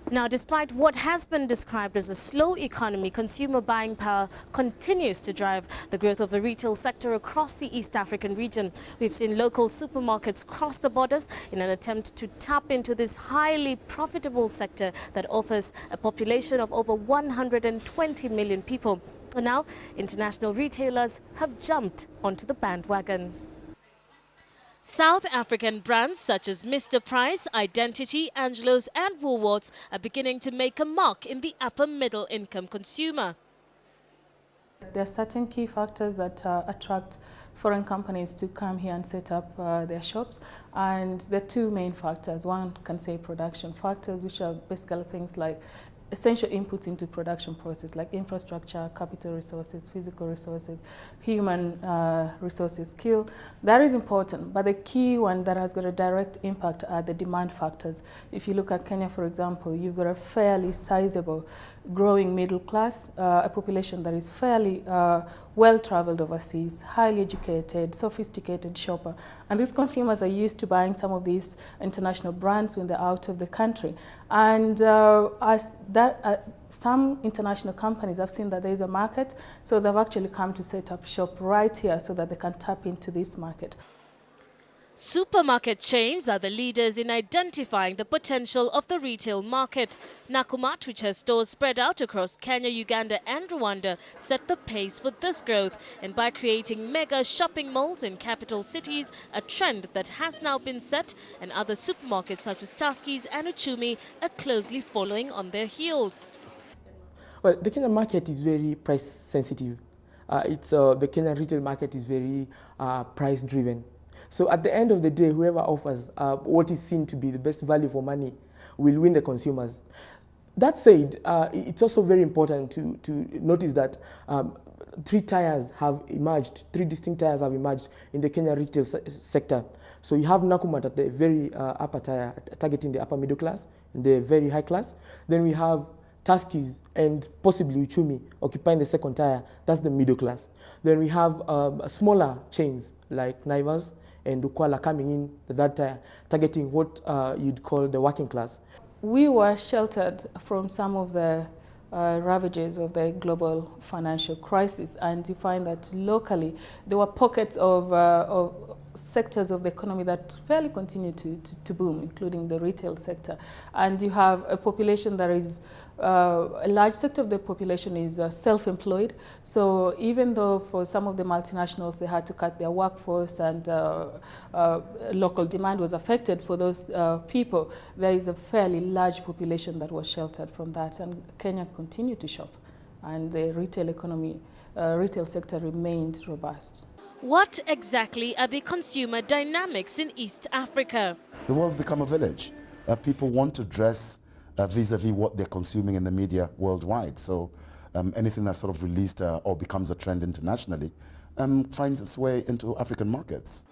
Now, despite what has been described as a slow economy, consumer buying power continues to drive the growth of the retail sector across the East African region. We've seen local supermarkets cross the borders in an attempt to tap into this highly profitable sector that offers a population of over 120 million people. And now, international retailers have jumped onto the bandwagon. South African brands such as Mr. Price, Identity, Angelo's and Woolworths are beginning to make a mark in the upper middle income consumer. There are certain key factors that attract foreign companies to come here and set up their shops, and there are two main factors. One can say production factors, which are basically things like essential inputs into production process like infrastructure, capital resources, physical resources, human resources, skill. That is important, but the key one that has got a direct impact are the demand factors. If you look at Kenya, for example, you've got a fairly sizable growing middle class, a population that is fairly well-traveled overseas, highly educated, sophisticated shopper. And these consumers are used to buying some of these international brands when they're out of the country. And some international companies have seen that there is a market, so they've actually come to set up shop right here so that they can tap into this market. Supermarket chains are the leaders in identifying the potential of the retail market. Nakumatt, which has stores spread out across Kenya, Uganda and Rwanda, set the pace for this growth. And by creating mega shopping malls in capital cities, a trend that has now been set, and other supermarkets such as Tuskys and Uchumi are closely following on their heels. Well, the Kenyan market is very price sensitive. The Kenyan retail market is very price driven. So at the end of the day, whoever offers what is seen to be the best value for money will win the consumers. That said, it's also very important to notice that three distinct tiers have emerged in the Kenyan retail sector. So you have Nakumatt at the very upper tier, targeting the upper middle class and the very high class. Then we have Tuskys and possibly Uchumi occupying the second tier, that's the middle class. Then we have smaller chains like Naivas and Ukwala coming in the third tier, targeting what you'd call the working class. We were sheltered from some of the ravages of the global financial crisis, and you find that locally there were pockets of sectors of the economy that fairly continue to boom, including the retail sector. And you have a population that is, a large sector of the population is self-employed. So even though for some of the multinationals they had to cut their workforce and local demand was affected for those people, there is a fairly large population that was sheltered from that. And Kenyans continue to shop, and the retail economy, retail sector remained robust. What exactly are the consumer dynamics in East Africa? The world's become a village. People want to dress vis-a-vis what they're consuming in the media worldwide. So anything that's sort of released or becomes a trend internationally finds its way into African markets.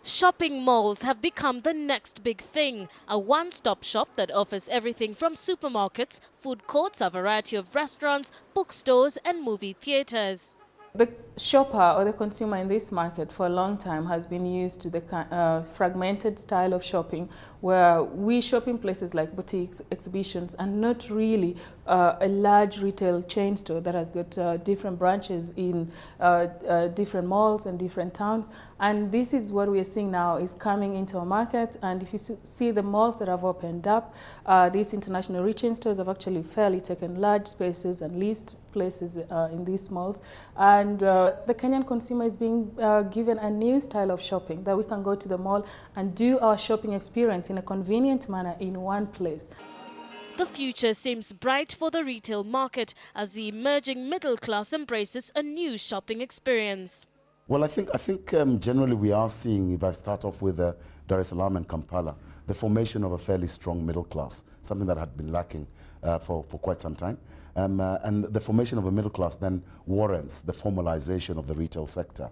Shopping malls have become the next big thing, a one-stop shop that offers everything from supermarkets, food courts, a variety of restaurants, bookstores and movie theaters. The shopper or the consumer in this market for a long time has been used to the fragmented style of shopping, where we shop in places like boutiques, exhibitions, and not really a large retail chain store that has got different branches in different malls and different towns. And this is what we are seeing now is coming into our market. And if you see the malls that have opened up, these international retail stores have actually fairly taken large spaces and leased places in these malls. And the Kenyan consumer is being given a new style of shopping, that we can go to the mall and do our shopping experience in a convenient manner in one place. The future seems bright for the retail market as the emerging middle class embraces a new shopping experience. Well, I think generally we are seeing, if I start off with Dar es Salaam and Kampala, the formation of a fairly strong middle class, something that had been lacking for quite some time. And the formation of a middle class then warrants the formalization of the retail sector,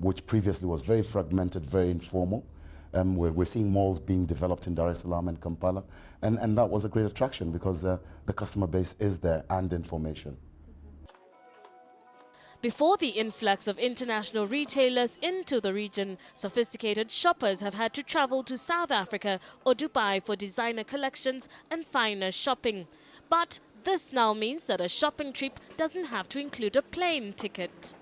which previously was very fragmented, very informal. We're seeing malls being developed in Dar es Salaam and Kampala, and that was a great attraction because the customer base is there and information. Before the influx of international retailers into the region, sophisticated shoppers have had to travel to South Africa or Dubai for designer collections and finer shopping. But this now means that a shopping trip doesn't have to include a plane ticket.